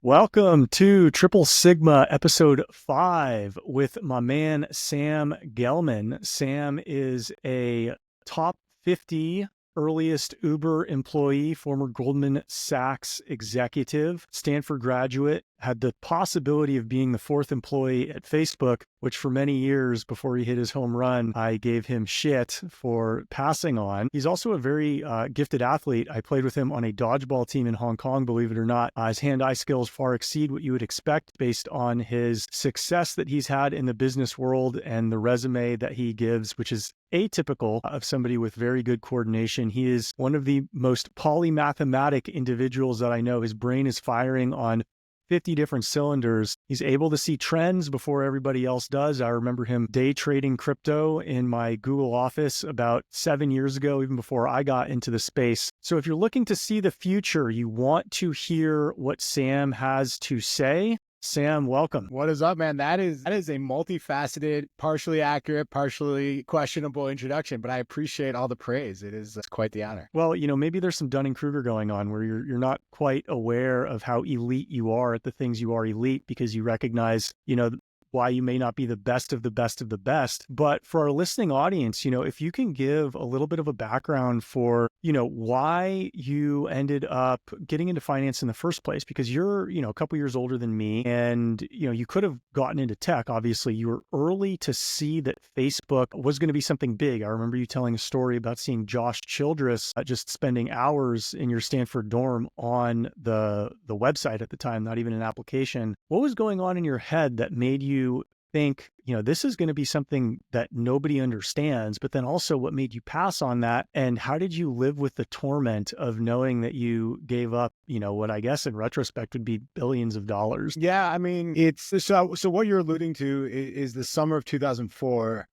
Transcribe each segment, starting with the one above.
Welcome to Triple Sigma episode 5 with my man Sam Gelman. Sam is a top 50 earliest Uber employee, former Goldman Sachs executive, Stanford graduate, had the possibility of being the fourth employee at Facebook, which for many years before he hit his home run, I gave him shit for passing on. He's also a very gifted athlete. I played with him on a dodgeball team in Hong Kong, believe it or not. His hand-eye skills far exceed what you would expect based on his success that he's had in the business world and the resume that he gives, which is atypical of somebody with very good coordination. He is one of the most polymathematic individuals that I know. His brain is firing on 50 different cylinders. He's able to see trends before everybody else does. I remember him day trading crypto in my Google office about 7 years ago, even before I got into the space. So if you're looking to see the future, you want to hear what Sam has to say. Sam, welcome. What is up, man? That is a multifaceted, partially accurate, partially questionable introduction, but I appreciate all the praise. It's quite the honor. Well, maybe there's some Dunning-Kruger going on where you're not quite aware of how elite you are at the things you are elite because you recognize, why you may not be the best of the best of the best. But for our listening audience, if you can give a little bit of a background for, why you ended up getting into finance in the first place, because you're, a couple years older than me and, you could have gotten into tech. Obviously, you were early to see that Facebook was going to be something big. I remember you telling a story about seeing Josh Childress just spending hours in your Stanford dorm on the website at the time, not even an application. What was going on in your head that made you think, this is going to be something that nobody understands, but then also what made you pass on that? And how did you live with the torment of knowing that you gave up, what I guess in retrospect would be billions of dollars? Yeah, I mean, it's so what you're alluding to is the summer of 2004.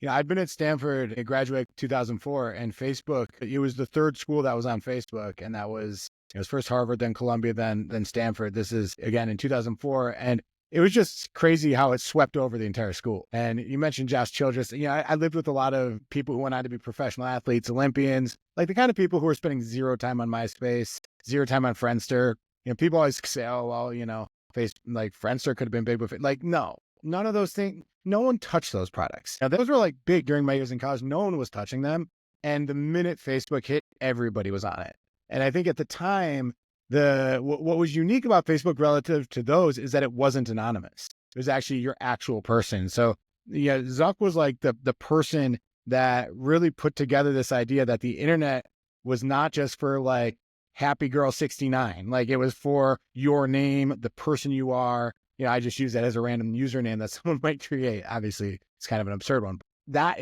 I'd been at Stanford, I graduated 2004, and Facebook, it was the third school that was on Facebook, and it was first Harvard, then Columbia, then Stanford. This is again in 2004, and it was just crazy how it swept over the entire school. And you mentioned Josh Childress. I lived with a lot of people who went on to be professional athletes, Olympians, like the kind of people who were spending zero time on MySpace, zero time on Friendster. People always say, oh, well, Friendster could have been big, but no, none of those things. No one touched those products. Now, those were big during my years in college. No one was touching them. And the minute Facebook hit, everybody was on it. And I think at the time, what was unique about Facebook relative to those is that it wasn't anonymous. It was actually your actual person. So Zuck was the person that really put together this idea that the internet was not just for happy girl 69. It was for your name, the person you are. I just use that as a random username that someone might create. Obviously, it's kind of an absurd one.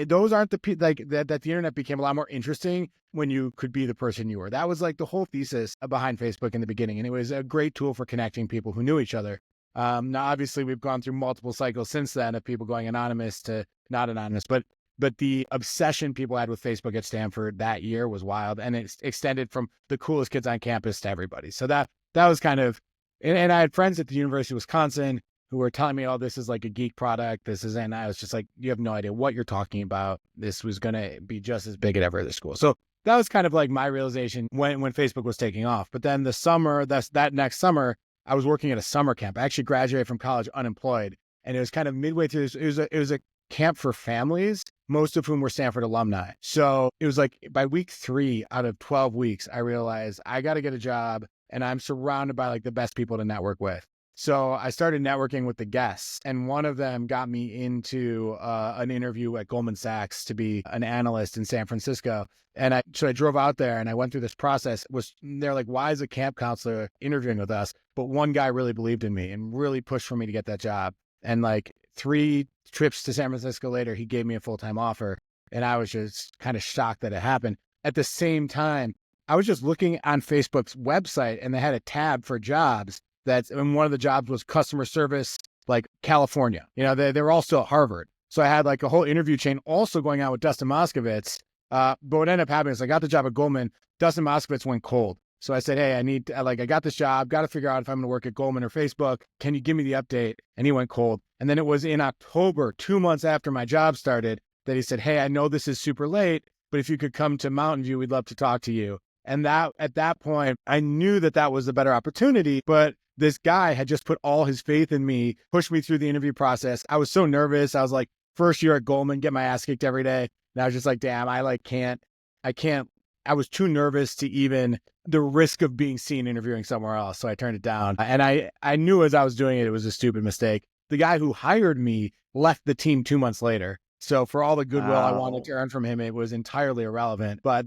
Those aren't that the internet became a lot more interesting when you could be the person you were. That was the whole thesis behind Facebook in the beginning. And it was a great tool for connecting people who knew each other. Now, obviously, we've gone through multiple cycles since then of people going anonymous to not anonymous. But the obsession people had with Facebook at Stanford that year was wild. And it extended from the coolest kids on campus to everybody. So that was kind of, and I had friends at the University of Wisconsin who were telling me, oh, this is a geek product. And I was just you have no idea what you're talking about. This was going to be just as big at every other school. So that was kind of my realization when Facebook was taking off. But then that next summer, I was working at a summer camp. I actually graduated from college unemployed. And it was kind of midway through this. It was a camp for families, most of whom were Stanford alumni. So it was by week 3 out of 12 weeks, I realized I got to get a job and I'm surrounded by the best people to network with. So I started networking with the guests, and one of them got me into an interview at Goldman Sachs to be an analyst in San Francisco. And so I drove out there and I went through this process. They're like, why is a camp counselor interviewing with us? But one guy really believed in me and really pushed for me to get that job. And 3 trips to San Francisco later, he gave me a full-time offer. And I was just kind of shocked that it happened. At the same time, I was just looking on Facebook's website and they had a tab for jobs. And one of the jobs was customer service, California. They were all still at Harvard. So I had a whole interview chain also going on with Dustin Moskovitz. But what ended up happening is I got the job at Goldman. Dustin Moskovitz went cold. So I said, hey, I got this job, got to figure out if I'm going to work at Goldman or Facebook. Can you give me the update? And he went cold. And then it was in October, 2 months after my job started, that he said, hey, I know this is super late, but if you could come to Mountain View, we'd love to talk to you. And at that point, I knew that was the better opportunity, but this guy had just put all his faith in me, pushed me through the interview process. I was so nervous. I was like, first year at Goldman, get my ass kicked every day. And I was just like, damn, I can't, I was too nervous to even the risk of being seen interviewing somewhere else. So I turned it down. And I knew as I was doing it, it was a stupid mistake. The guy who hired me left the team 2 months later. So for all the goodwill I wanted to earn from him, it was entirely irrelevant. But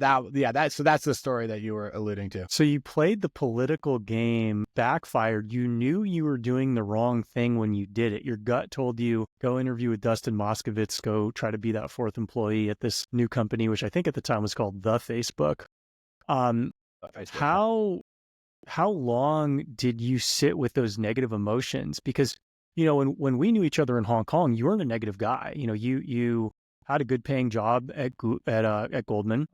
so that's the story that you were alluding to. So you played the political game, backfired. You knew you were doing the wrong thing when you did it. Your gut told you, go interview with Dustin Moskovitz, go try to be that fourth employee at this new company, which I think at the time was called The Facebook. How long did you sit with those negative emotions? Because when we knew each other in Hong Kong, you weren't a negative guy. You had a good paying job at Goldman.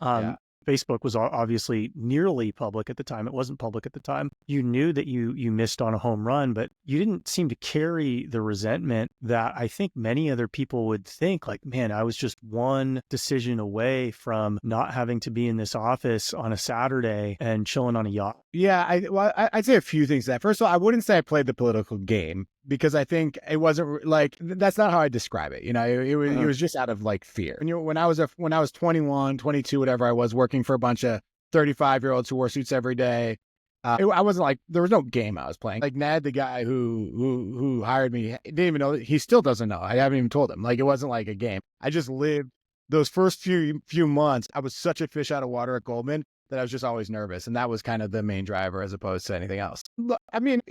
Facebook was obviously nearly public at the time. It wasn't public at the time. You knew that you missed on a home run, but you didn't seem to carry the resentment that I think many other people would think, like, man, I was just one decision away from not having to be in this office on a Saturday and chilling on a yacht. Yeah, I'd say a few things to that. First of all, I wouldn't say I played the political game because I think it wasn't like, that's not how I describe it. It was just out of like fear. And when I was 21, 22, whatever I was, working for a bunch of 35-year-olds who wore suits every day, I wasn't like, there was no game I was playing. Like Ned, the guy who hired me, didn't even know. He still doesn't know. I haven't even told him. Like, it wasn't like a game. I just lived those first few months. I was such a fish out of water at Goldman that I was just always nervous. And that was kind of the main driver as opposed to anything else. Look, I mean,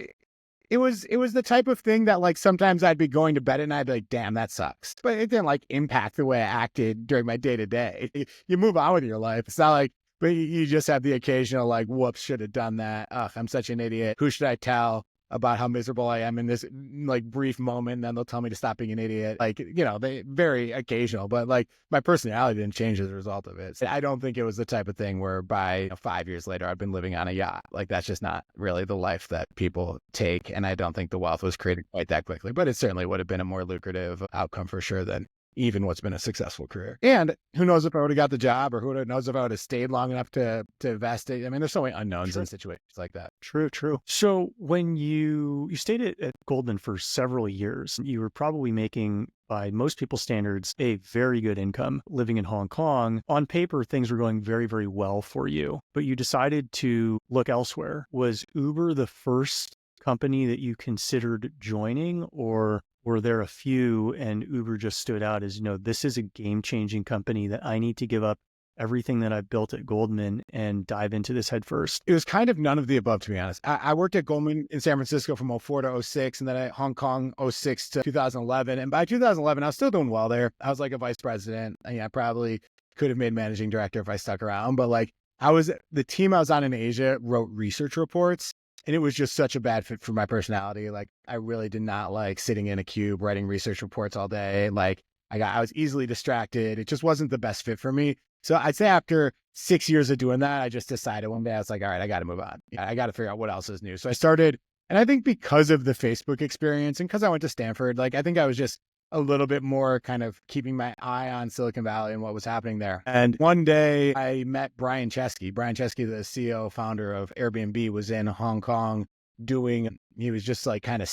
it was the type of thing that like sometimes I'd be going to bed and I'd be like, damn, that sucks. But it didn't like impact the way I acted during my day to day. You move on with your life. It's not like, but you just have the occasional like, whoops, should have done that. Ugh, I'm such an idiot. Who should I tell about how miserable I am in this like brief moment? And then they'll tell me to stop being an idiot. Like, they very occasional, but like my personality didn't change as a result of it. So I don't think it was the type of thing where by 5 years later, I've been living on a yacht. Like, that's just not really the life that people take. And I don't think the wealth was created quite that quickly, but it certainly would have been a more lucrative outcome for sure than even what's been a successful career. And who knows if I would have got the job, or who knows if I would have stayed long enough to invest it. I mean, there's so many unknowns in situations like that. True. So when you stayed at Goldman for several years, you were probably making, by most people's standards, a very good income living in Hong Kong. On paper, things were going very, very well for you, but you decided to look elsewhere. Was Uber the first company that you considered joining, or were there a few and Uber just stood out as, this is a game-changing company that I need to give up everything that I've built at Goldman and dive into this head first? It was kind of none of the above, to be honest. I worked at Goldman in San Francisco from 04 to 06, and then at Hong Kong 06 to 2011. And by 2011, I was still doing well there. I was like a vice president. I probably could have made managing director if I stuck around, but like the team I was on in Asia wrote research reports. And it was just such a bad fit for my personality. Like, I really did not like sitting in a cube writing research reports all day. Like, I was easily distracted. It just wasn't the best fit for me. So I'd say after 6 years of doing that, I just decided one day, I was like, all right, I got to move on. I got to figure out what else is new. So I started, and I think because of the Facebook experience and because I went to Stanford, like, I think I was just a little bit more kind of keeping my eye on Silicon Valley and what was happening there. And one day I met Brian Chesky. Brian Chesky, the CEO, founder of Airbnb, was in Hong Kong he was just like kind of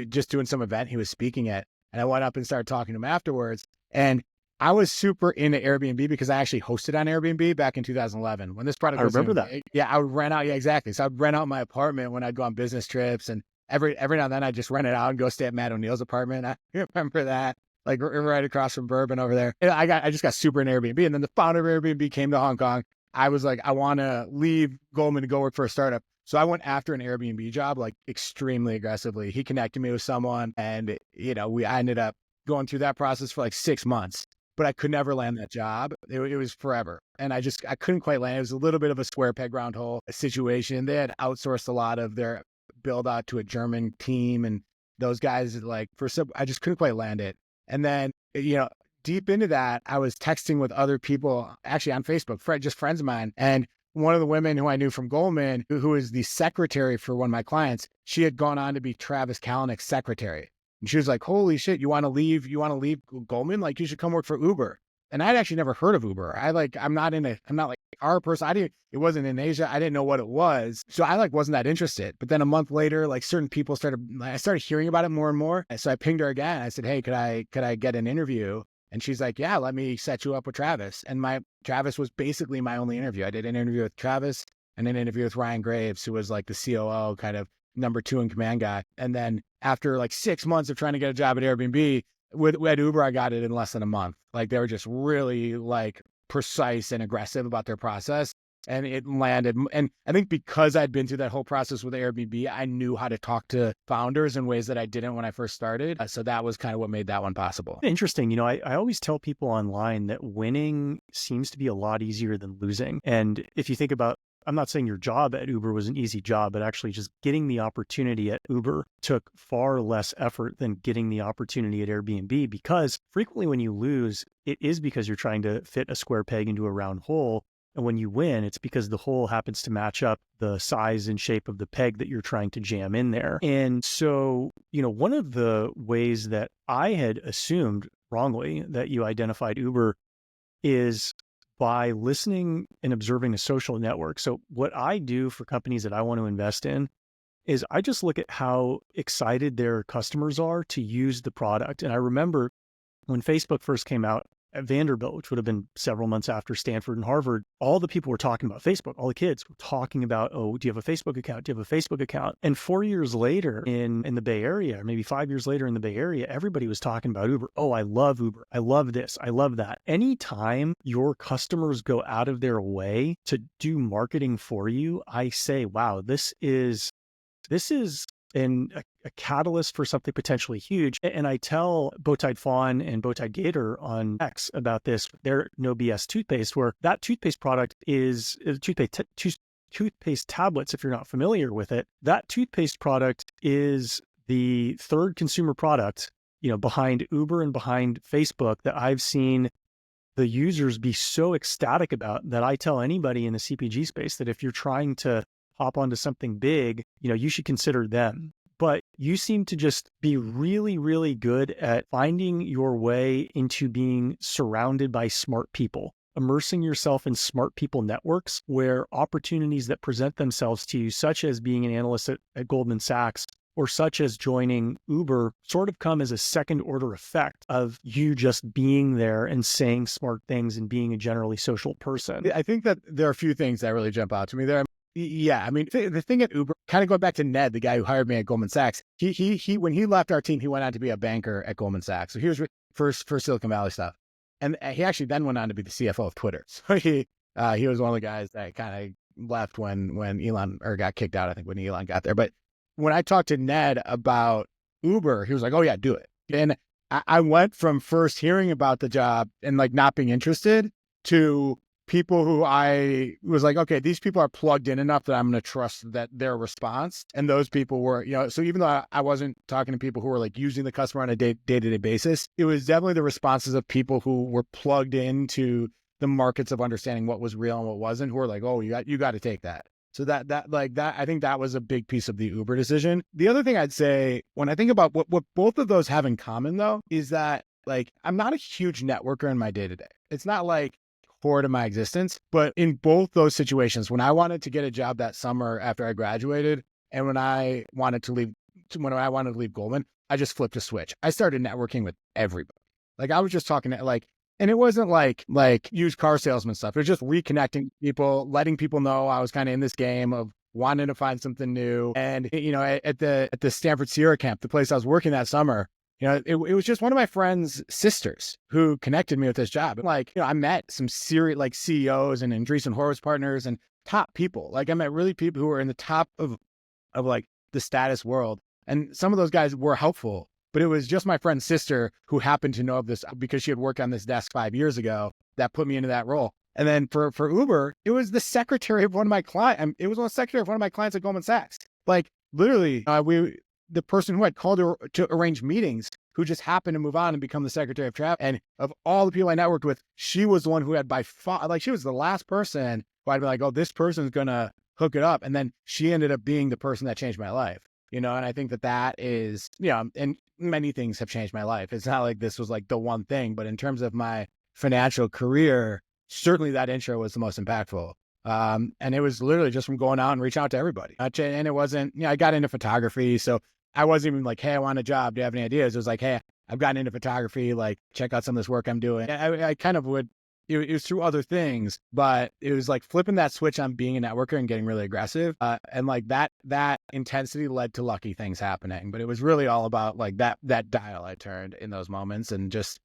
just doing some event he was speaking at. And I went up and started talking to him afterwards. And I was super into Airbnb because I actually hosted on Airbnb back in 2011 when this product was. I remember that. Yeah, I would rent out. Yeah, exactly. So I'd rent out my apartment when I'd go on business trips, and every now and then I just rent it out and go stay at Matt O'Neill's apartment. I remember that, like right across from Bourbon over there. And I just got super into Airbnb. And then the founder of Airbnb came to Hong Kong. I was like, I want to leave Goldman to go work for a startup. So I went after an Airbnb job, like extremely aggressively. He connected me with someone, and I ended up going through that process for like 6 months, but I could never land that job. It was forever. And I couldn't quite land. It was a little bit of a square peg round hole situation. They had outsourced a lot of their build out to a German team, and those guys I just couldn't quite land it. And then, deep into that, I was texting with other people, actually on Facebook, just friends of mine. And one of the women who I knew from Goldman, who is the secretary for one of my clients, she had gone on to be Travis Kalanick's secretary. And she was like, holy shit, you want to leave Goldman? Like, you should come work for Uber. And I'd actually never heard of Uber. I'm not like our person. It wasn't in Asia. I didn't know what it was. So I wasn't that interested. But then a month later, certain people I started hearing about it more and more. And so I pinged her again. I said, hey, could I get an interview? And she's like, yeah, let me set you up with Travis. And Travis was basically my only interview. I did an interview with Travis and an interview with Ryan Graves, who was like the COO, kind of number 2 in command guy. And then after 6 months of trying to get a job at Airbnb, at Uber, I got it in less than a month. They were just really precise and aggressive about their process. And it landed. And I think because I'd been through that whole process with Airbnb, I knew how to talk to founders in ways that I didn't when I first started. So that was kind of what made that one possible. Interesting. I always tell people online that winning seems to be a lot easier than losing. And if you think about, I'm not saying your job at Uber was an easy job, but actually just getting the opportunity at Uber took far less effort than getting the opportunity at Airbnb, because frequently when you lose, it is because you're trying to fit a square peg into a round hole. And when you win, it's because the hole happens to match up the size and shape of the peg that you're trying to jam in there. And so, one of the ways that I had assumed wrongly that you identified Uber is by listening and observing a social network. So what I do for companies that I want to invest in is I just look at how excited their customers are to use the product. And I remember when Facebook first came out at Vanderbilt, which would have been several months after Stanford and Harvard, all the people were talking about Facebook. All the kids were talking about, oh, do you have a Facebook account? Do you have a Facebook account? And 4 years later in the Bay Area, or maybe 5 years later in the Bay Area, everybody was talking about Uber. Oh, I love Uber. I love this. I love that. Anytime your customers go out of their way to do marketing for you, I say, wow, this is a catalyst for something potentially huge. And I tell Bowtied Fawn and Bowtied Gator on X about this, their No BS toothpaste, where that toothpaste product is toothpaste tablets. If you're not familiar with it, that toothpaste product is the third consumer product, behind Uber and behind Facebook, that I've seen the users be so ecstatic about, that I tell anybody in the CPG space that if you're trying to hop onto something big, you should consider them. But you seem to just be really, really good at finding your way into being surrounded by smart people, immersing yourself in smart people networks where opportunities that present themselves to you, such as being an analyst at Goldman Sachs, or such as joining Uber, sort of come as a second order effect of you just being there and saying smart things and being a generally social person. I think that there are a few things that really jump out to me there. Yeah, I mean, the thing at Uber, kind of going back to Ned, the guy who hired me at Goldman Sachs, he when he left our team, he went on to be a banker at Goldman Sachs. So he was for Silicon Valley stuff. And he actually then went on to be the CFO of Twitter. So he was one of the guys that kind of left when Elon, or got kicked out, I think, when Elon got there. But when I talked to Ned about Uber, he was like, oh yeah, do it. And I went from first hearing about the job and not being interested to people who I was like, okay, these people are plugged in enough that I'm going to trust that their response. And those people were, so even though I wasn't talking to people who were using the customer on a day-to-day basis, it was definitely the responses of people who were plugged into the markets of understanding what was real and what wasn't, who were like, oh, you got to take that. So that I think that was a big piece of the Uber decision. The other thing I'd say, when I think about what both of those have in common though, is that I'm not a huge networker in my day-to-day. It's not core to my existence. But in both those situations, when I wanted to get a job that summer after I graduated, and when I wanted to leave Goldman, I just flipped a switch. I started networking with everybody. I was just talking to and it wasn't like used car salesman stuff. It was just reconnecting people, letting people know I was kind of in this game of wanting to find something new. And at the Stanford Sierra camp, the place I was working that summer, it was just one of my friend's sisters who connected me with this job. I met some serious CEOs and Andreessen Horowitz partners and top people. I met really people who were in the top of the status world. And some of those guys were helpful, but it was just my friend's sister who happened to know of this because she had worked on this desk 5 years ago that put me into that role. And then for Uber, it was the secretary of one of my clients. It was the secretary of one of my clients at Goldman Sachs. Literally, the person who had called her to arrange meetings, who just happened to move on and become the secretary of travel. And of all the people I networked with, she was the one who had by far, she was the last person who I'd be like, oh, this person's going to hook it up. And then she ended up being the person that changed my life, and I think that is, and many things have changed my life. It's not like this was the one thing, but in terms of my financial career, certainly that intro was the most impactful. And it was literally just from going out and reaching out to everybody. And it wasn't, I got into photography. So I wasn't even like, hey, I want a job. Do you have any ideas? It was like, hey, I've gotten into photography. Like, check out some of this work I'm doing. I kind of would, it was through other things, but it was like flipping that switch on being a networker and getting really aggressive. And like that intensity led to lucky things happening. But it was really all about like that dial I turned in those moments, and just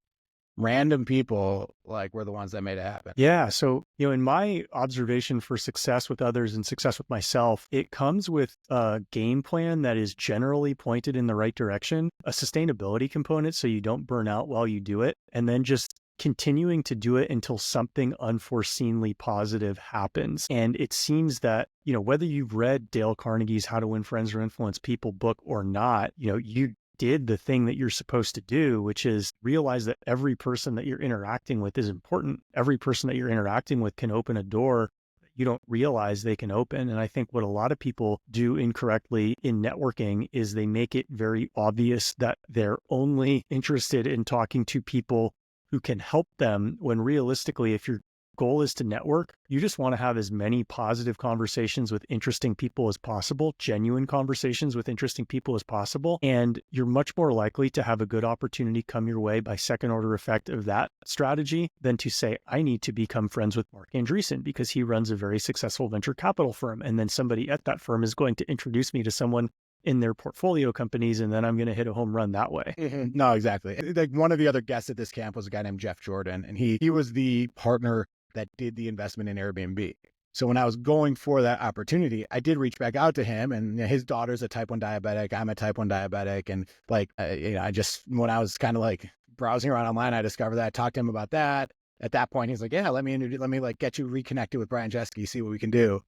random people like were the ones that made it happen. Yeah. So, in my observation for success with others and success with myself, it comes with a game plan that is generally pointed in the right direction, a sustainability component so you don't burn out while you do it, and then just continuing to do it until something unforeseenly positive happens. And it seems that, whether you've read Dale Carnegie's How to Win Friends or Influence People book or not, you did the thing that you're supposed to do, which is realize that every person that you're interacting with is important. Every person that you're interacting with can open a door that you don't realize they can open. And I think what a lot of people do incorrectly in networking is they make it very obvious that they're only interested in talking to people who can help them, when realistically, if your goal is to network, you just want to have as many positive conversations with interesting people as possible, genuine conversations with interesting people as possible. And you're much more likely to have a good opportunity come your way by second order effect of that strategy than to say, I need to become friends with Mark Andreessen because he runs a very successful venture capital firm. And then somebody at that firm is going to introduce me to someone in their portfolio companies, and then I'm going to hit a home run that way. Mm-hmm. No, exactly. Like one of the other guests at this camp was a guy named Jeff Jordan, and he was the partner that did the investment in Airbnb. So when I was going for that opportunity, I did reach back out to him, and his daughter's a type 1 diabetic. I'm a type 1 diabetic. And like, I just, when I was kind of like browsing around online, I discovered that. I talked to him about that. At that point, he's like, yeah, let me like get you reconnected with Brian Chesky, see what we can do.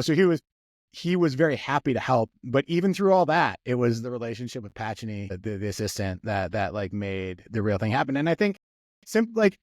So he was very happy to help. But even through all that, it was the relationship with Patcheny, the assistant, that like made the real thing happen. And I think like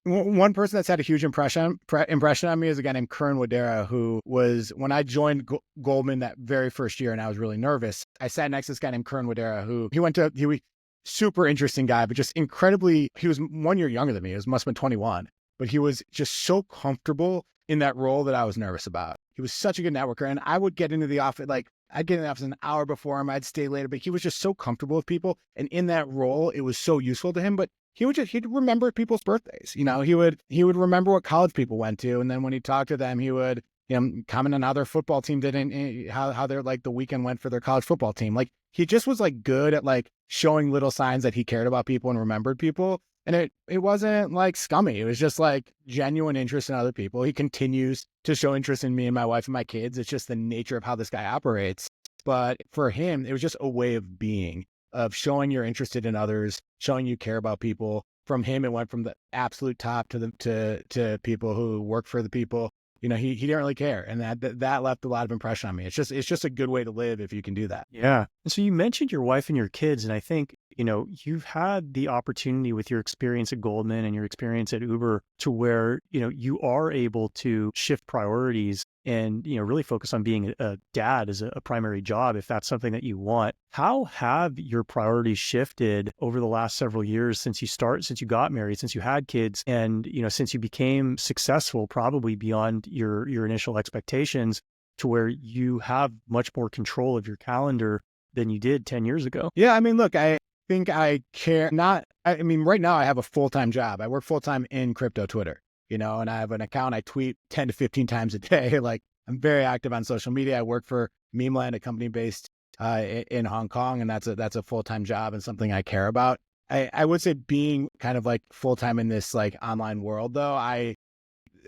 one person that's had a huge impression on me is a guy named Kern Wadera, who was, when I joined Goldman that very first year and I was really nervous, I sat next to this guy named Kern Wadera, who he was super interesting guy, but just incredibly, he was 1 year younger than me. He must have been 21, but he was just so comfortable in that role that I was nervous about. He was such a good networker, and I would get into the office, like I'd get in the office an hour before him, I'd stay later, but he was just so comfortable with people. And in that role, it was so useful to him, but he'd remember people's birthdays. He would remember what college people went to. And then when he talked to them, he would, comment on how their football team did and how their, like the weekend went for their college football team. Like he just was like good at like showing little signs that he cared about people and remembered people. And it wasn't like scummy. It was just like genuine interest in other people. He continues to show interest in me and my wife and my kids. It's just the nature of how this guy operates. But for him, it was just a way of being, of showing you're interested in others, showing you care about people. From him, it went from the absolute top to people who work for the people. He didn't really care, and that left a lot of impression on me. It's just a good way to live if you can do that. Yeah. And so you mentioned your wife and your kids, and I think, you've had the opportunity with your experience at Goldman and your experience at Uber to where, you are able to shift priorities and, really focus on being a dad as a primary job, if that's something that you want. How have your priorities shifted over the last several years since you got married, since you had kids, and, since you became successful, probably beyond your initial expectations, to where you have much more control of your calendar than you did 10 years ago? Yeah, I mean, look, I think I care not. I mean, right now I have a full-time job. I work full-time in crypto Twitter, and I have an account. I tweet 10 to 15 times a day. Like I'm very active on social media. I work for Memeland, a company based in Hong Kong, and that's a full-time job and something I care about. I would say being kind of like full-time in this like online world, though,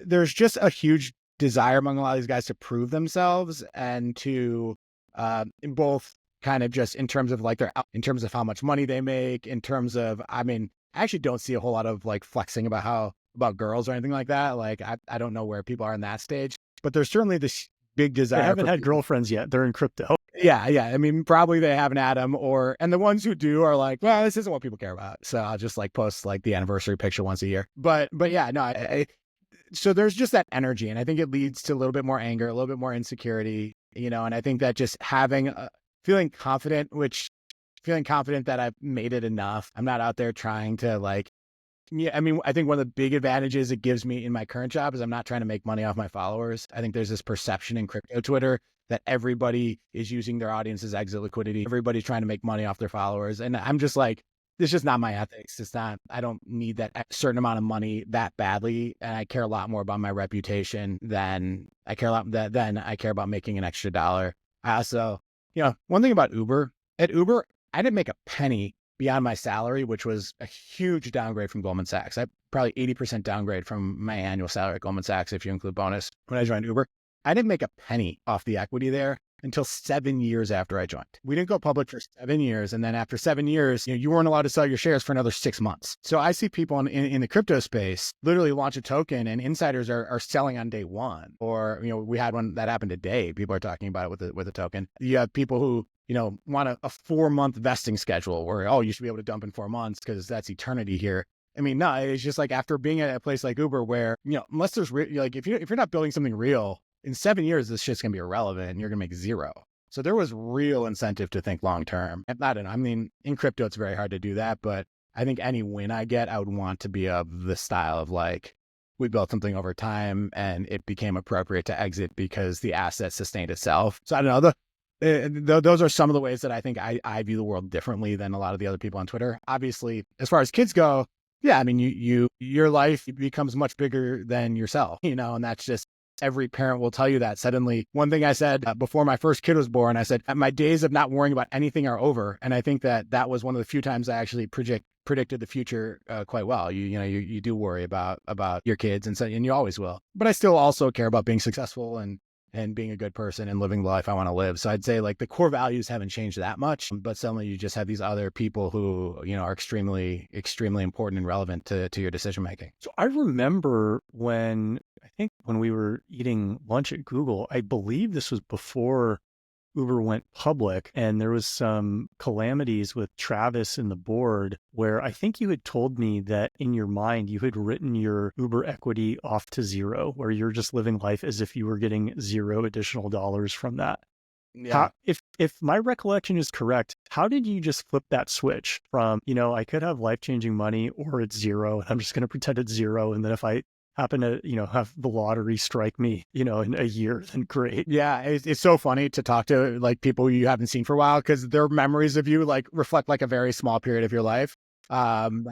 there's just a huge desire among a lot of these guys to prove themselves and to in both kind of just in terms of like in terms of how much money they make, in terms of, I mean, I actually don't see a whole lot of like flexing about girls or anything like that. Like I don't know where people are in that stage, but there's certainly this big desire. They haven't had girlfriends yet. They're in crypto. Yeah. I mean, probably they haven't had them, and the ones who do are like, well, this isn't what people care about. So I'll just like post like the anniversary picture once a year. But yeah, no, so there's just that energy, and I think it leads to a little bit more anger, a little bit more insecurity, and I think that just feeling confident that I've made it enough. I'm not out there trying to like Yeah, I mean, I think one of the big advantages it gives me in my current job is I'm not trying to make money off my followers. I think there's this perception in crypto Twitter that everybody is using their audience as exit liquidity. Everybody's trying to make money off their followers. And I'm just like, it's just not my ethics. It's not, I don't need that certain amount of money that badly. And I care a lot more about my reputation than I care about making an extra dollar. I also, one thing about Uber, at Uber, I didn't make a penny beyond my salary, which was a huge downgrade from Goldman Sachs. I probably 80% downgrade from my annual salary at Goldman Sachs if you include bonus when I joined Uber. I didn't make a penny off the equity there until 7 years after I joined. We didn't go public for 7 years. And then after 7 years, you weren't allowed to sell your shares for another 6 months. So I see people in the crypto space literally launch a token and insiders are selling on day one. Or, we had one that happened today. People are talking about it with a token. You have people who want a 4-month vesting schedule where, you should be able to dump in 4 months because that's eternity here. I mean, no, it's just like after being at a place like Uber where, unless there's like, if you're not building something real, in 7 years, this shit's going to be irrelevant and you're going to make zero. So there was real incentive to think long-term. I don't know. I mean, in crypto, it's very hard to do that, but I think any win I get, I would want to be of the style of like, we built something over time and it became appropriate to exit because the asset sustained itself. So I don't know. Those are some of the ways that I think I view the world differently than a lot of the other people on Twitter. Obviously, as far as kids go, yeah, I mean, your life becomes much bigger than yourself, and that's just, every parent will tell you that. Suddenly, one thing I said before my first kid was born, I said, my days of not worrying about anything are over. And I think that was one of the few times I actually predicted the future quite well. You do worry about your kids and you always will. But I still also care about being successful and being a good person and living the life I want to live. So I'd say like the core values haven't changed that much, but suddenly you just have these other people who, are extremely, extremely important and relevant to your decision-making. So I remember when we were eating lunch at Google, I believe this was before Uber went public, and there was some calamities with Travis and the board where I think you had told me that in your mind you had written your Uber equity off to zero, where you're just living life as if you were getting zero additional dollars from that. Yeah. If my recollection is correct, how did you just flip that switch from, I could have life-changing money or it's zero and I'm just going to pretend it's zero, and then if I happen to, have the lottery strike me, in a year, then great. Yeah. It's so funny to talk to like people you haven't seen for a while because their memories of you like reflect like a very small period of your life. But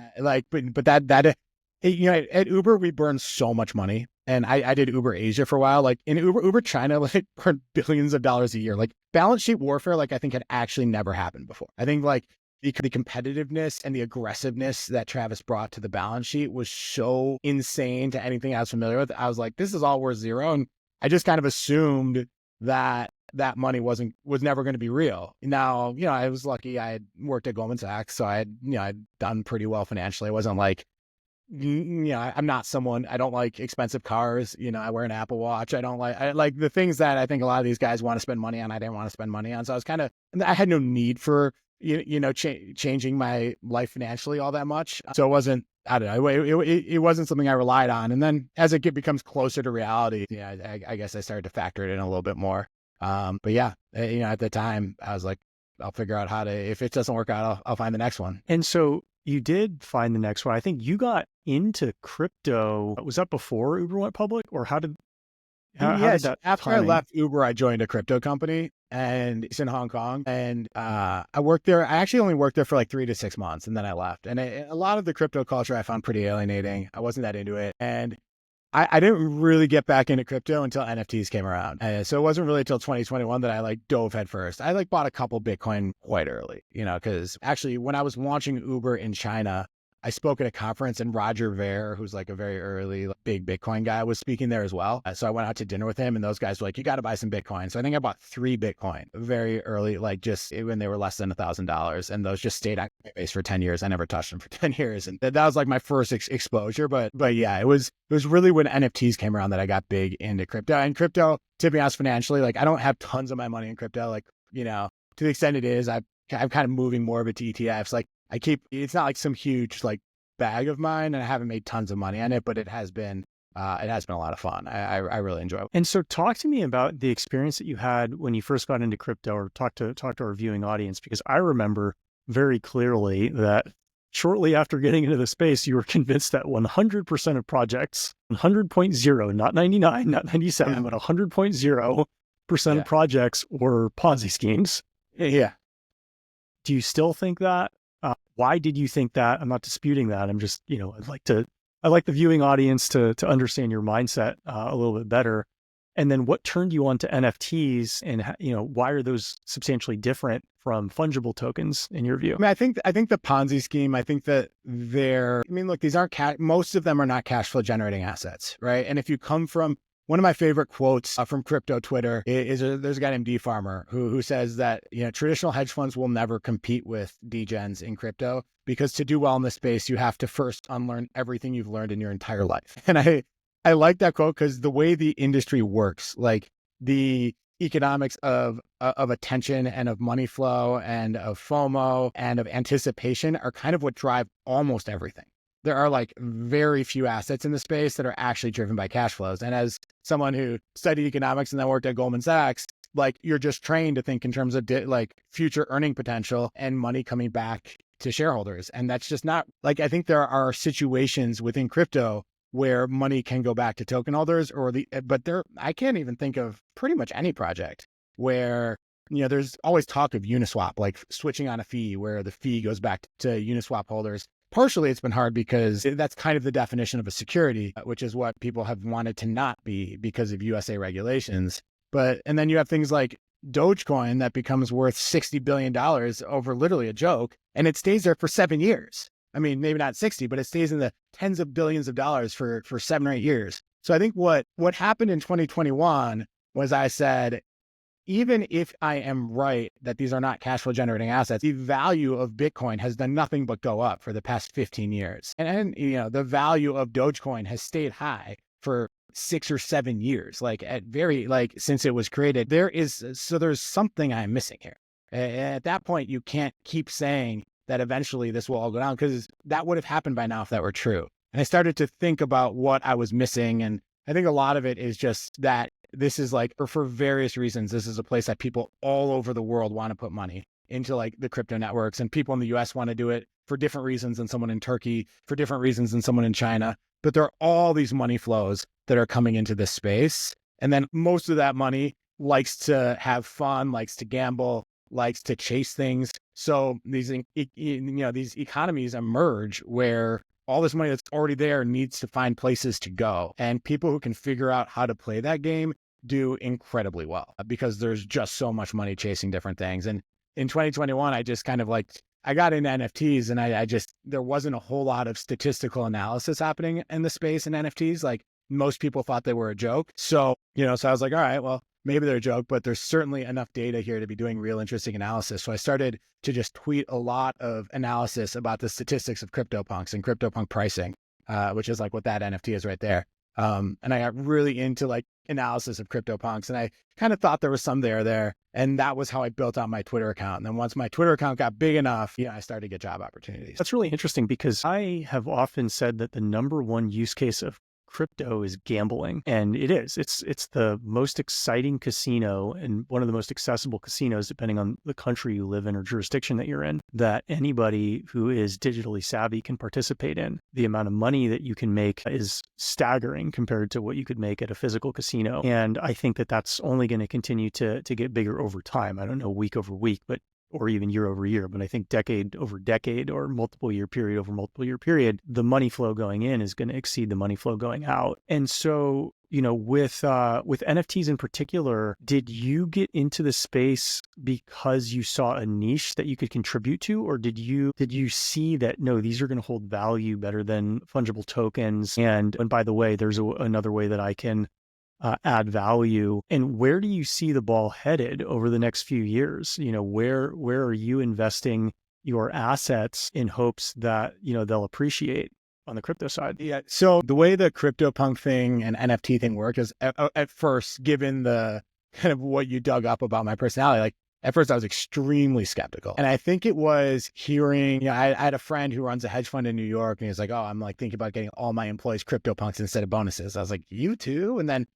at Uber, we burn so much money. And I did Uber Asia for a while. Like in Uber China, like burned billions of dollars a year. Like balance sheet warfare, like I think had actually never happened before. I think like the competitiveness and the aggressiveness that Travis brought to the balance sheet was so insane to anything I was familiar with. I was like, this is all worth zero. And I just kind of assumed that money was never going to be real. Now, I was lucky I had worked at Goldman Sachs. So I'd done pretty well financially. I wasn't like, I'm not someone, I don't like expensive cars. I wear an Apple Watch. I like the things that I think a lot of these guys want to spend money on. I didn't want to spend money on. So I had no need for, changing my life financially all that much. So it wasn't, I don't know, it wasn't something I relied on. And then as it becomes closer to reality, I guess I started to factor it in a little bit more. But yeah, at the time I was like, I'll figure out how to, if it doesn't work out, I'll find the next one. And so you did find the next one. I think you got into crypto. Was that before Uber went public, or how did that after timing? I left Uber, I joined a crypto company and it's in Hong Kong. And I worked there. I actually only worked there for like 3 to 6 months and then I left. And a lot of the crypto culture I found pretty alienating. I wasn't that into it. And I didn't really get back into crypto until NFTs came around. So it wasn't really until 2021 that I like dove head first. I like bought a couple Bitcoin quite early, because actually when I was launching Uber in China, I spoke at a conference and Roger Ver, who's like a very early big Bitcoin guy, was speaking there as well. So I went out to dinner with him and those guys were like, you got to buy some Bitcoin. So I think I bought 3 Bitcoin very early, like just when they were less than $1,000. And those just stayed on my base for 10 years. I never touched them for 10 years. And that was like my first exposure. But yeah, it was really when NFTs came around that I got big into crypto. And crypto, to be honest, financially, like I don't have tons of my money in crypto. Like, to the extent it is, I'm kind of moving more of it to ETFs. Like it's not like some huge like bag of mine and I haven't made tons of money on it, but it has been a lot of fun. I really enjoy it. And so talk to me about the experience that you had when you first got into crypto, or talk to our viewing audience, because I remember very clearly that shortly after getting into the space, you were convinced that 100% of projects, 100.0, not 99, not 97, but 100.0% of projects were Ponzi schemes. Yeah. Do you still think that? Why did you think that? I'm not disputing that. I'm just, I'd like the viewing audience to understand your mindset a little bit better. And then what turned you on to NFTs, and why are those substantially different from fungible tokens in your view? I mean, I think the Ponzi scheme, I think that look, these aren't most of them are not cash flow generating assets, right? And if you come from one of my favorite quotes from crypto Twitter there's a guy named D Farmer who says that, traditional hedge funds will never compete with degens in crypto, because to do well in this space, you have to first unlearn everything you've learned in your entire life. And I like that quote because the way the industry works, like the economics of attention and of money flow and of FOMO and of anticipation are kind of what drive almost everything. There are like very few assets in the space that are actually driven by cash flows. And as someone who studied economics and then worked at Goldman Sachs, like you're just trained to think in terms of like future earning potential and money coming back to shareholders. And that's just not like, I think there are situations within crypto where money can go back to token holders I can't even think of pretty much any project where, there's always talk of Uniswap, like switching on a fee where the fee goes back to Uniswap holders. Partially, it's been hard because that's kind of the definition of a security, which is what people have wanted to not be because of USA regulations. And then you have things like Dogecoin that becomes worth $60 billion over literally a joke, and it stays there for 7 years. I mean, maybe not 60, but it stays in the tens of billions of dollars for 7 or 8 years. So I think what happened in 2021 was I said, even if I am right that these are not cash flow generating assets, the value of Bitcoin has done nothing but go up for the past 15 years. And the value of Dogecoin has stayed high for 6 or 7 years, since it was created. There's something I'm missing here. At that point, you can't keep saying that eventually this will all go down, because that would have happened by now if that were true. And I started to think about what I was missing. And I think a lot of it is just that this is or for various reasons, this is a place that people all over the world want to put money into, like the crypto networks, and people in the US want to do it for different reasons than someone in Turkey, for different reasons than someone in China. But there are all these money flows that are coming into this space. And then most of that money likes to have fun, likes to gamble, likes to chase things. So these economies emerge where all this money that's already there needs to find places to go. And people who can figure out how to play that game do incredibly well, because there's just so much money chasing different things. And in 2021, I just kind of I got into NFTs, and there wasn't a whole lot of statistical analysis happening in the space in NFTs. Like most people thought they were a joke. So I was like, all right, well, maybe they're a joke, but there's certainly enough data here to be doing real interesting analysis. So I started to just tweet a lot of analysis about the statistics of CryptoPunks and CryptoPunk pricing, which is like what that NFT is right there. And I got really into analysis of CryptoPunks, and I kind of thought there was some there. And that was how I built out my Twitter account. And then once my Twitter account got big enough, I started to get job opportunities. That's really interesting, because I have often said that the number one use case of crypto is gambling. And it is. It's the most exciting casino, and one of the most accessible casinos, depending on the country you live in or jurisdiction that you're in, that anybody who is digitally savvy can participate in. The amount of money that you can make is staggering compared to what you could make at a physical casino. And I think that that's only going to continue to get bigger over time. I don't know week over week, or even year over year, but I think decade over decade, or multiple year period over multiple year period, the money flow going in is going to exceed the money flow going out. And so, with NFTs in particular, did you get into the space because you saw a niche that you could contribute to, or did you see that, no, these are going to hold value better than fungible tokens? And by the way, there's another way that I can add value. And where do you see the ball headed over the next few years? Where are you investing your assets in hopes that, they'll appreciate on the crypto side? Yeah. So the way the CryptoPunk thing and NFT thing work is at first, given the kind of what you dug up about my personality, at first I was extremely skeptical. And I think it was hearing, I had a friend who runs a hedge fund in New York, and he was like, oh, I'm thinking about getting all my employees CryptoPunks instead of bonuses. I was like, you too? And then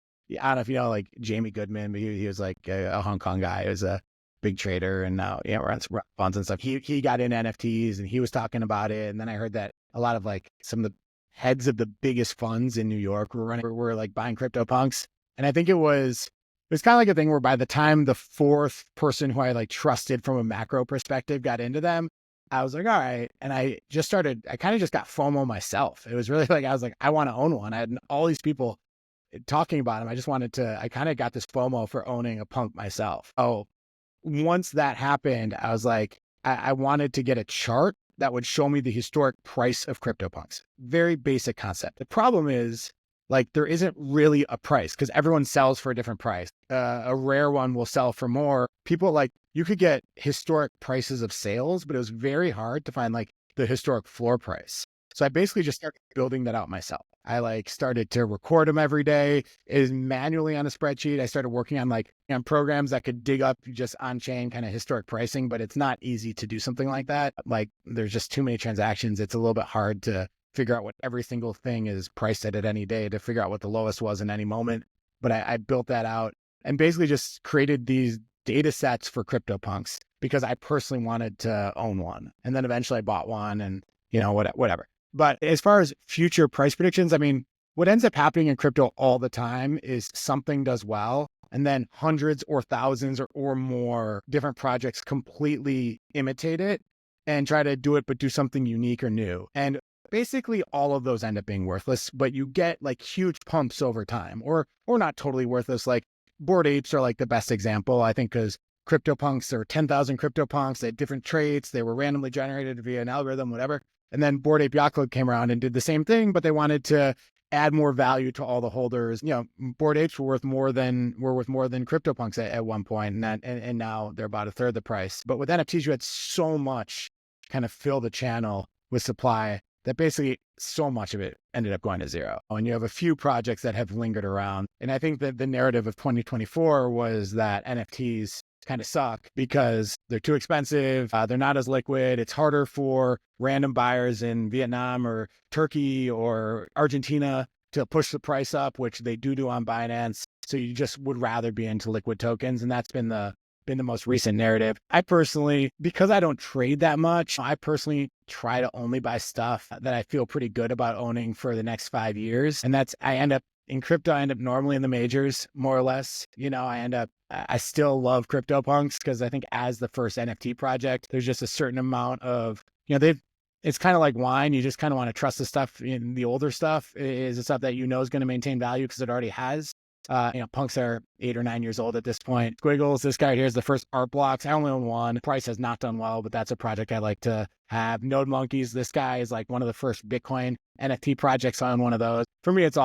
I don't know if you know Jamie Goodman, but he was a Hong Kong guy. He was a big trader, and now runs funds and stuff. He got in NFTs and he was talking about it. And then I heard that a lot of like some of the heads of the biggest funds in New York were like buying CryptoPunks. And I think it was kind of like a thing where by the time the fourth person who I like trusted from a macro perspective got into them, I was like, all right. And I kind of just got FOMO myself. It was really like, I was like, I want to own one. I had all these people talking about them. I kind of got this FOMO for owning a punk myself. Oh, once that happened, I was like, I wanted to get a chart that would show me the historic price of CryptoPunks. Very basic concept. The problem is, like, there isn't really a price because everyone sells for a different price. A rare one will sell for more. People like, you could get historic prices of sales, but it was very hard to find like the historic floor price. So I basically just started building that out myself. I like started to record them every day is manually on a spreadsheet. I started working on programs that could dig up just on chain kind of historic pricing, but it's not easy to do something like that. Like there's just too many transactions. It's a little bit hard to figure out what every single thing is priced at any day to figure out what the lowest was in any moment. But I built that out and basically just created these data sets for CryptoPunks because I personally wanted to own one. And then eventually I bought one and whatever. But as far as future price predictions, I mean, what ends up happening in crypto all the time is something does well, and then hundreds or thousands or more different projects completely imitate it and try to do it, but do something unique or new. And basically all of those end up being worthless, but you get like huge pumps over time or not totally worthless. Like Bored Apes are like the best example, I think, because CryptoPunks, there were 10,000 CryptoPunks, they had different traits, they were randomly generated via an algorithm, whatever. And then Bored Ape Yacht Club came around and did the same thing, but they wanted to add more value to all the holders. Bored Apes were worth more than CryptoPunks at one point, and now they're about a third the price. But with NFTs, you had so much kind of fill the channel with supply that basically so much of it ended up going to zero. And you have a few projects that have lingered around. And I think that the narrative of 2024 was that NFTs kind of suck because they're too expensive. They're not as liquid. It's harder for random buyers in Vietnam or Turkey or Argentina to push the price up, which they do on Binance. So you just would rather be into liquid tokens. And that's been the most recent narrative. I personally, because I don't trade that much, I personally try to only buy stuff that I feel pretty good about owning for the next 5 years. And in crypto, I end up normally in the majors, more or less. I still love CryptoPunks because I think as the first NFT project, there's just a certain amount of, it's kind of like wine. You just kind of want to trust the stuff in the older stuff is the stuff that is going to maintain value because it already has. Punks are 8 or 9 years old at this point. Squiggles, this guy here is the first art blocks. I only own one. Price has not done well, but that's a project I like to have. Node Monkeys, this guy is like one of the first Bitcoin NFT projects. I own one of those. For me, it's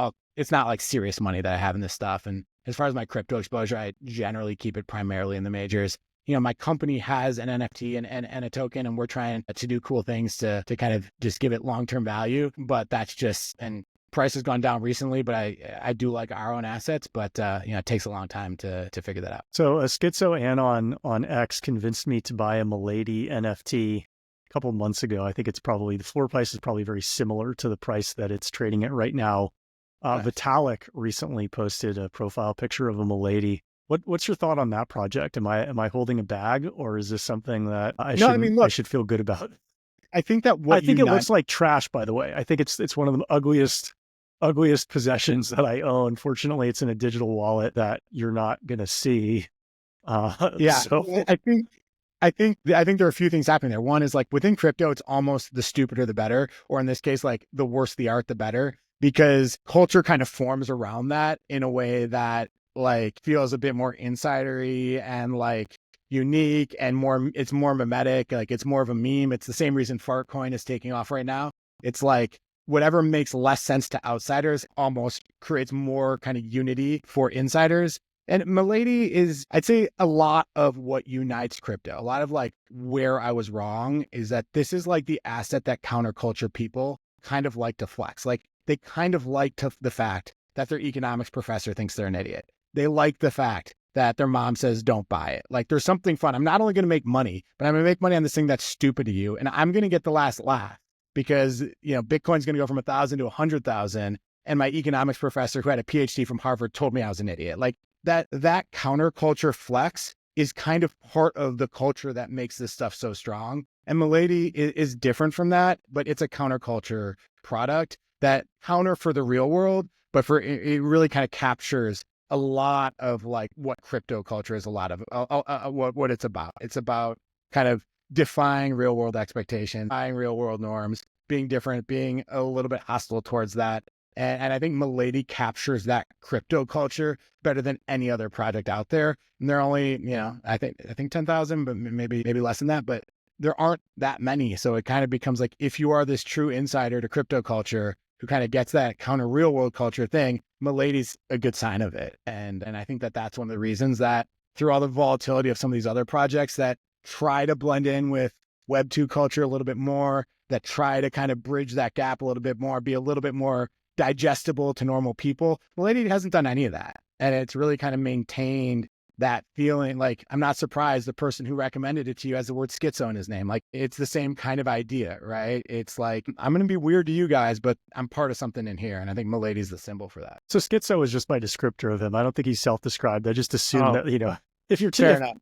not like serious money that I have in this stuff. And as far as my crypto exposure, I generally keep it primarily in the majors. My company has an NFT and a token, and we're trying to do cool things to kind of just give it long-term value. But that's just, and price has gone down recently, but I do like our own assets, but it takes a long time to figure that out. So a Schizo Anon on X convinced me to buy a Milady NFT a couple of months ago. I think the floor price is probably very similar to the price that it's trading at right now. Nice. Vitalik recently posted a profile picture of a Milady. What's your thought on that project? Am I holding a bag, or is this something that I should feel good about? I think that it looks like trash, by the way. I think it's one of the ugliest possessions that I own. Fortunately, it's in a digital wallet that you're not going to see. So I think there are a few things happening there. One is like within crypto, it's almost the stupider the better, or in this case, like the worse the art, the better, because culture kind of forms around that in a way that like feels a bit more insidery and like unique and it's more mimetic. Like it's more of a meme. It's the same reason Fartcoin is taking off right now. It's like whatever makes less sense to outsiders almost creates more kind of unity for insiders. And Milady is, I'd say, a lot of what unites crypto. A lot of like where I was wrong is that this is like the asset that counterculture people kind of like to flex. Like they kind of like the fact that their economics professor thinks they're an idiot. They like the fact that their mom says, don't buy it. Like there's something fun. I'm not only going to make money, but I'm going to make money on this thing that's stupid to you. And I'm going to get the last laugh because, Bitcoin's going to go from 1,000 to 100,000. And my economics professor who had a PhD from Harvard told me I was an idiot. Like that counterculture flex is kind of part of the culture that makes this stuff so strong. And Milady is different from that, but it's a counterculture product that counter for the real world, but it really kind of captures a lot of like what crypto culture is, a lot of what it's about. It's about kind of defying real world expectations, defying real world norms, being different, being a little bit hostile towards that. And I think Milady captures that crypto culture better than any other project out there. And they're only, I think 10,000, but maybe less than that, but there aren't that many. So it kind of becomes like, if you are this true insider to crypto culture who kind of gets that counter real world culture thing, Milady's a good sign of it. And I think that that's one of the reasons that through all the volatility of some of these other projects that try to blend in with Web 2 culture a little bit more, that try to kind of bridge that gap a little bit more, be a little bit more digestible to normal people, Milady hasn't done any of that. And it's really kind of maintained that feeling. Like, I'm not surprised the person who recommended it to you has the word schizo in his name. Like, it's the same kind of idea, right? It's like, I'm going to be weird to you guys, but I'm part of something in here. And I think Milady's the symbol for that. So schizo is just my descriptor of him. I don't think he's self-described. I just assume that, if your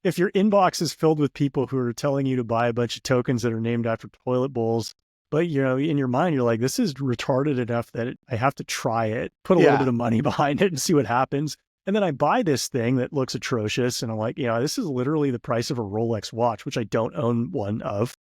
if your inbox is filled with people who are telling you to buy a bunch of tokens that are named after toilet bowls, but in your mind, you're like, this is retarded enough that I have to try it, put a little bit of money behind it and see what happens. And then I buy this thing that looks atrocious. And I'm like, this is literally the price of a Rolex watch, which I don't own one of.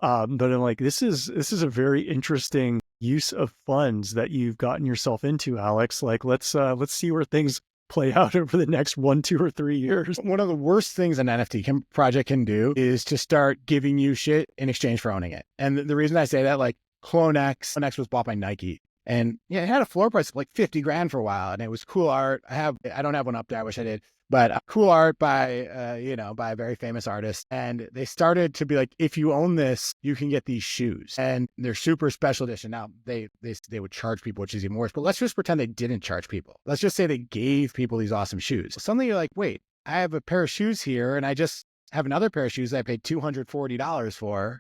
But I'm like, this is a very interesting use of funds that you've gotten yourself into, Alex. Like, let's see where things play out over the next 1, 2, or 3 years. One of the worst things an NFT project can do is to start giving you shit in exchange for owning it. And the reason I say that, like CloneX was bought by Nike. And it had a floor price of like 50 grand for a while. And it was cool art. I don't have one up there. I wish I did. But cool art by a very famous artist. And they started to be like, if you own this, you can get these shoes. And they're super special edition. Now, they would charge people, which is even worse. But let's just pretend they didn't charge people. Let's just say they gave people these awesome shoes. Suddenly you're like, wait, I have a pair of shoes here, and I just have another pair of shoes that I paid $240 for.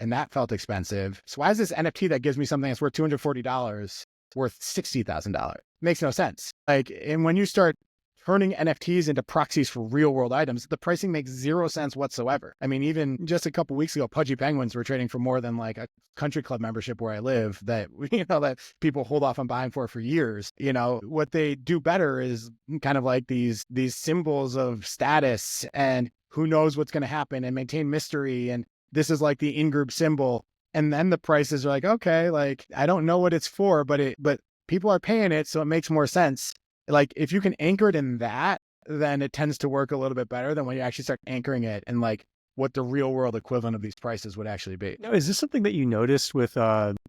And that felt expensive. So why is this NFT that gives me something that's worth $240 worth $60,000? Makes no sense. Like, and when you start turning NFTs into proxies for real world items, the pricing makes zero sense whatsoever. I mean, even just a couple of weeks ago, Pudgy Penguins were trading for more than like a country club membership where I live that, that people hold off on buying for years. What they do better is kind of like these symbols of status and who knows what's going to happen and maintain mystery. And this is like the in-group symbol. And then the prices are like, okay, like, I don't know what it's for, but people are paying it. So it makes more sense. Like, if you can anchor it in that, then it tends to work a little bit better than when you actually start anchoring it in like what the real world equivalent of these prices would actually be. Now, is this something that you noticed with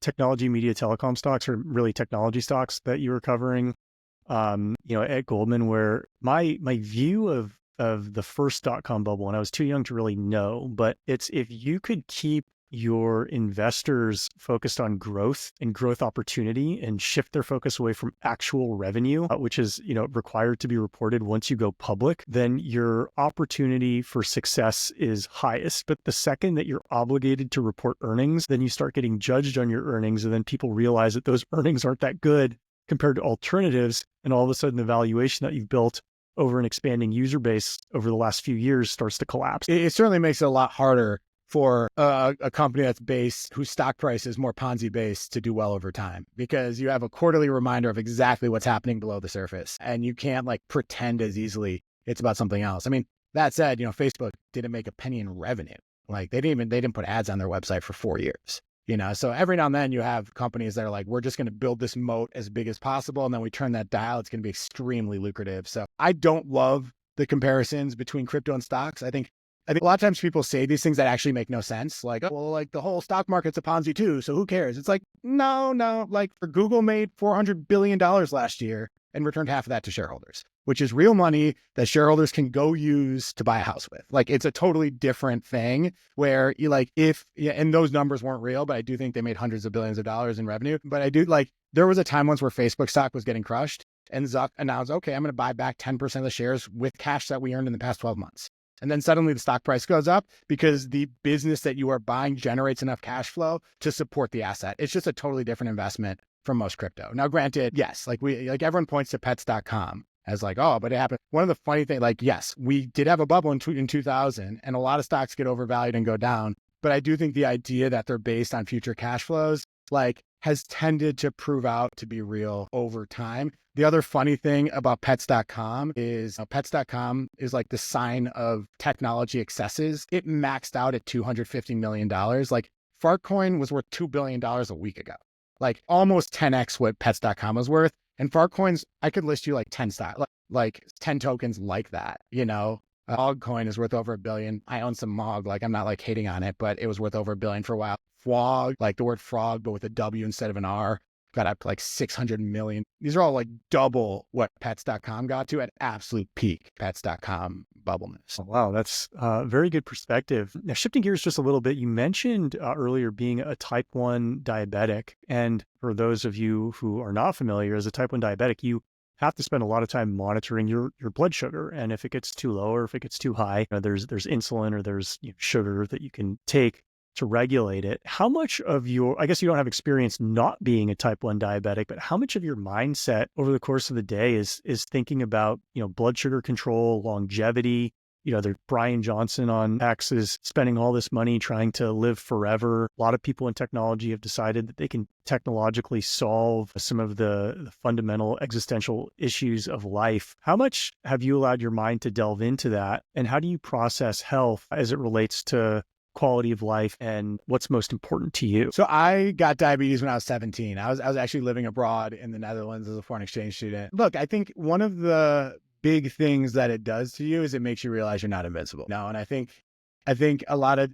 technology, media, telecom stocks, or really technology stocks that you were covering, at Goldman, where my view of the first dot-com bubble, and I was too young to really know, but it's if you could keep your investors focused on growth and growth opportunity and shift their focus away from actual revenue, which is, required to be reported once you go public, then your opportunity for success is highest. But the second that you're obligated to report earnings, then you start getting judged on your earnings. And then people realize that those earnings aren't that good compared to alternatives. And all of a sudden the valuation that you've built over an expanding user base over the last few years starts to collapse. It certainly makes it a lot harder for a company that's based, whose stock price is more Ponzi based, to do well over time, because you have a quarterly reminder of exactly what's happening below the surface. And you can't like pretend as easily it's about something else. I mean, that said, Facebook didn't make a penny in revenue. Like they didn't put ads on their website for 4 years. So every now and then you have companies that are like, we're just going to build this moat as big as possible. And then we turn that dial, it's going to be extremely lucrative. So I don't love the comparisons between crypto and stocks. I think a lot of times people say these things that actually make no sense. Like, oh, well, like the whole stock market's a Ponzi too, so who cares? It's like, no. Like, Google made $400 billion last year and returned half of that to shareholders, which is real money that shareholders can go use to buy a house with. Like, it's a totally different thing where you like, and those numbers weren't real, but I do think they made hundreds of billions of dollars in revenue. But I do like, there was a time once where Facebook stock was getting crushed and Zuck announced, okay, I'm going to buy back 10% of the shares with cash that we earned in the past 12 months. And then suddenly the stock price goes up because the business that you are buying generates enough cash flow to support the asset. It's just a totally different investment from most crypto. Now, granted, yes, like everyone points to pets.com, as like, oh, but it happened. One of the funny things, like, yes, we did have a bubble in 2000 and a lot of stocks get overvalued and go down. But I do think the idea that they're based on future cash flows, like, has tended to prove out to be real over time. The other funny thing about pets.com is pets.com is like the sign of technology excesses. It maxed out at $250 million. Like Fartcoin was worth $2 billion a week ago, like almost 10x what pets.com was worth. And Fartcoins, I could list you like 10 stocks, like 10 tokens like that, you know. Mog coin is worth over $1 billion. I own some Mog, like I'm not like hating on it, but it was worth over $1 billion for a while. Frog, like the word frog, but with a W instead of an R, got up to like 600 million. These are all like double what pets.com got to at absolute peak pets.com bubbleness. Oh, wow, that's very good perspective. Now, shifting gears just a little bit, you mentioned earlier being a type 1 diabetic. And for those of you who are not familiar, as a type 1 diabetic, you have to spend a lot of time monitoring your blood sugar. And if it gets too low or if it gets too high, there's insulin or there's sugar that you can take to regulate it. How much of your, I guess you don't have experience not being a type 1 diabetic, but how much of your mindset over the course of the day is thinking about, blood sugar control, longevity? There's Brian Johnson on X is spending all this money trying to live forever. A lot of people in technology have decided that they can technologically solve some of the fundamental existential issues of life. How much have you allowed your mind to delve into that? And how do you process health as it relates to quality of life and what's most important to you? So I got diabetes when I was 17. I was actually living abroad in the Netherlands as a foreign exchange student. Look, I think one of the big things that it does to you is it makes you realize you're not invincible. No, and I think a lot of,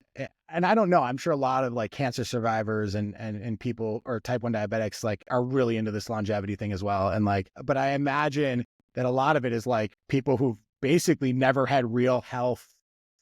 and I don't know, I'm sure a lot of like cancer survivors and people or type 1 diabetics like are really into this longevity thing as well. And like, but I imagine that a lot of it is like people who've basically never had real health,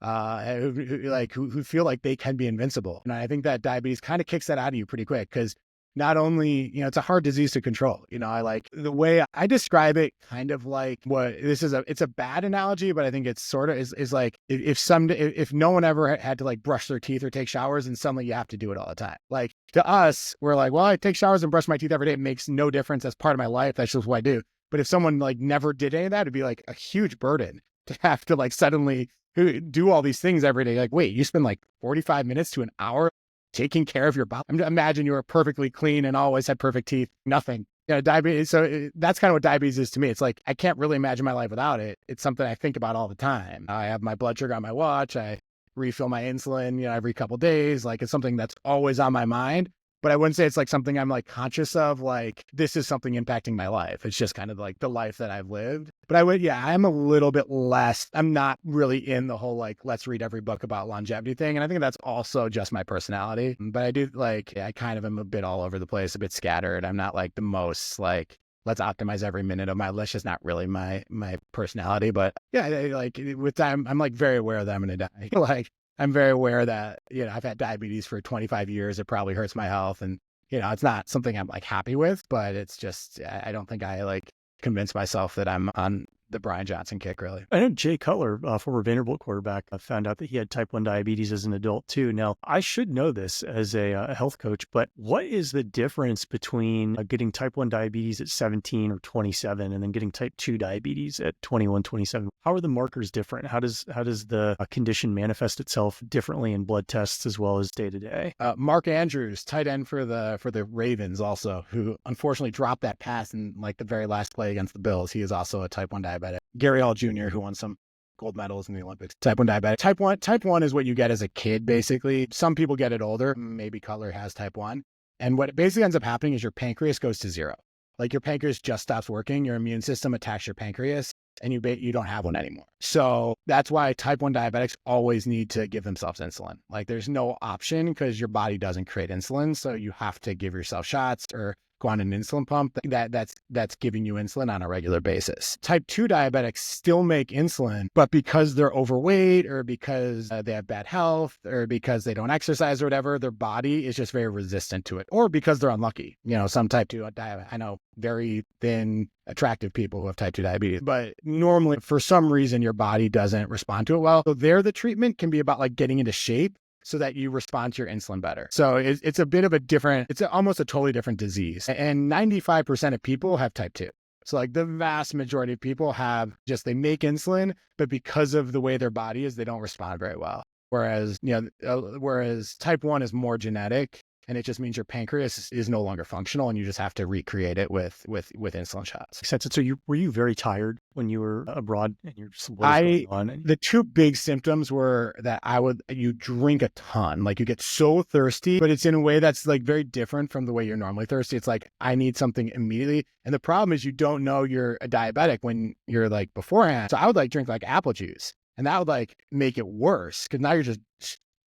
who feel like they can be invincible. And I think that diabetes kind of kicks that out of you pretty quick because not only, it's a hard disease to control. I like the way I describe it kind of like it's a bad analogy, but I think it's sort of is like if no one ever had to like brush their teeth or take showers and suddenly you have to do it all the time. Like to us, we're like, well, I take showers and brush my teeth every day. It makes no difference. That's part of my life. That's just what I do. But if someone like never did any of that, it'd be like a huge burden to have to like suddenly do all these things every day. Like, wait, you spend like 45 minutes to an hour taking care of your body. Imagine you were perfectly clean and always had perfect teeth, nothing. Diabetes. So that's kind of what diabetes is to me. It's like, I can't really imagine my life without it. It's something I think about all the time. I have my blood sugar on my watch. I refill my insulin, every couple of days. Like it's something that's always on my mind. But I wouldn't say it's like something I'm like conscious of, like this is something impacting my life. It's just kind of like the life that I've lived. But I'm a little bit less, I'm not really in the whole like, let's read every book about longevity thing. And I think that's also just my personality. But I do like, I kind of am a bit all over the place, a bit scattered. I'm not like the most like, let's optimize every minute of my life. It's just not really my personality. But yeah, like with time, I'm like very aware that I'm going to die. Like, I'm very aware that, I've had diabetes for 25 years. It probably hurts my health. And, it's not something I'm like happy with, but it's just, I don't think I like convince myself that I'm on the Brian Johnson kick, really. I know Jay Cutler, former Vanderbilt quarterback, found out that he had type 1 diabetes as an adult too. Now, I should know this as a health coach, but what is the difference between getting type 1 diabetes at 17 or 27 and then getting type 2 diabetes at 21, 27? How are the markers different? How does the condition manifest itself differently in blood tests as well as day to day? Mark Andrews, tight end for the Ravens also, who unfortunately dropped that pass in like the very last play against the Bills. He is also a type 1 diabetic. Gary Hall Jr., who won some gold medals in the Olympics. Type 1 diabetic. Type 1 is what you get as a kid, basically. Some people get it older. Maybe Cutler has type 1. And what basically ends up happening is your pancreas goes to zero. Like your pancreas just stops working. Your immune system attacks your pancreas and you don't have one anymore. So that's why type 1 diabetics always need to give themselves insulin. Like there's no option because your body doesn't create insulin. So you have to give yourself shots or go on an insulin pump that's giving you insulin on a regular basis. Type 2 diabetics still make insulin, but because they're overweight or because they have bad health or because they don't exercise or whatever, their body is just very resistant to it, or because they're unlucky. Some type 2 diabetes, I know very thin, attractive people who have type 2 diabetes, but normally for some reason your body doesn't respond to it well. So the treatment can be about like getting into shape so that you respond to your insulin better. So it's a bit of it's almost a totally different disease. And 95% of people have type 2. So like the vast majority of people they make insulin, but because of the way their body is, they don't respond very well. Whereas, whereas type 1 is more genetic, and it just means your pancreas is no longer functional, and you just have to recreate it with insulin shots. Makes sense. And so were you very tired when you were abroad, and you're just, what is going on? The two big symptoms were that you drink a ton, like you get so thirsty, but it's in a way that's like very different from the way you're normally thirsty. It's like, I need something immediately. And the problem is you don't know you're a diabetic when you're like beforehand. So I would like drink like apple juice, and that would like make it worse, because now you're just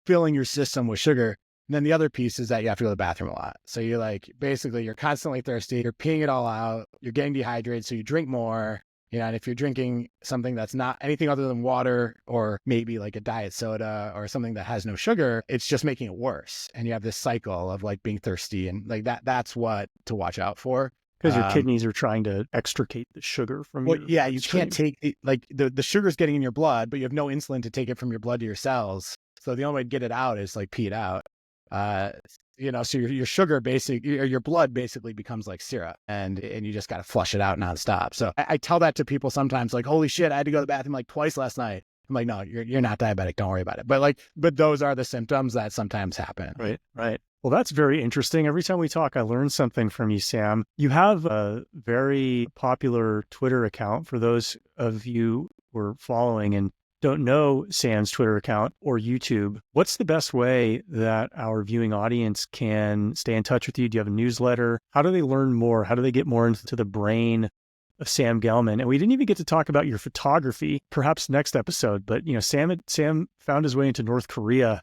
filling your system with sugar. And then the other piece is that you have to go to the bathroom a lot. So you're like, basically you're constantly thirsty, you're peeing it all out, you're getting dehydrated. So you drink more, and if you're drinking something that's not anything other than water, or maybe like a diet soda or something that has no sugar, it's just making it worse. And you have this cycle of like being thirsty, and like that's what to watch out for. Because your kidneys are trying to extricate the sugar from your you bloodstream. Can't take it, like the sugar's getting in your blood, but you have no insulin to take it from your blood to your cells. So the only way to get it out is like pee it out. So your sugar your blood basically becomes like syrup, and you just got to flush it out nonstop. So I tell that to people sometimes, like, holy shit, I had to go to the bathroom like twice last night. I'm like, no, you're not diabetic. Don't worry about it. But those are the symptoms that sometimes happen. Right. Well, that's very interesting. Every time we talk, I learn something from you, Sam. You have a very popular Twitter account. For those of you who are following and don't know Sam's Twitter account or YouTube, what's the best way that our viewing audience can stay in touch with you? Do you have a newsletter? How do they learn more? How do they get more into the brain of Sam Gelman? And we didn't even get to talk about your photography, perhaps next episode, but Sam found his way into North Korea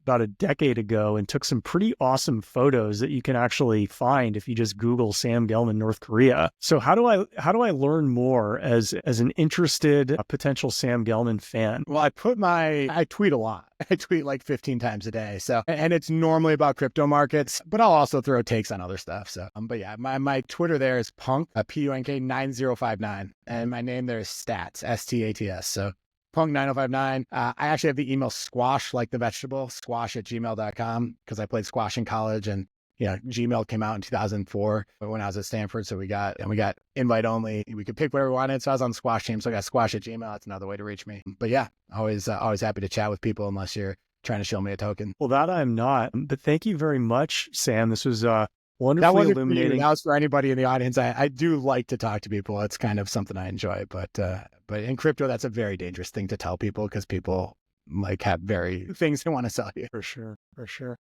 about a decade ago and took some pretty awesome photos that you can actually find if you just Google Sam Gelman, North Korea. So how do I learn more as an interested potential Sam Gelman fan? Well, I tweet a lot. I tweet like 15 times a day. So, and it's normally about crypto markets, but I'll also throw takes on other stuff. So, but yeah, my Twitter there is punk, PUNK 9059. And my name there is Stats, STATS. So Punk 9059. I actually have the email squash, like the vegetable, squash@gmail.com, because I played squash in college, and Gmail came out in 2004 when I was at Stanford. So we got invite only. We could pick where we wanted. So I was on the squash team. So I got squash@gmail. That's another way to reach me. But yeah, always happy to chat with people, unless you're trying to show me a token. Well, that I'm not. But thank you very much, Sam. This was wonderfully illuminating. That was for anybody in the audience. I do like to talk to people. It's kind of something I enjoy. But in crypto, that's a very dangerous thing to tell people, because people like have very things they want to sell you. For sure.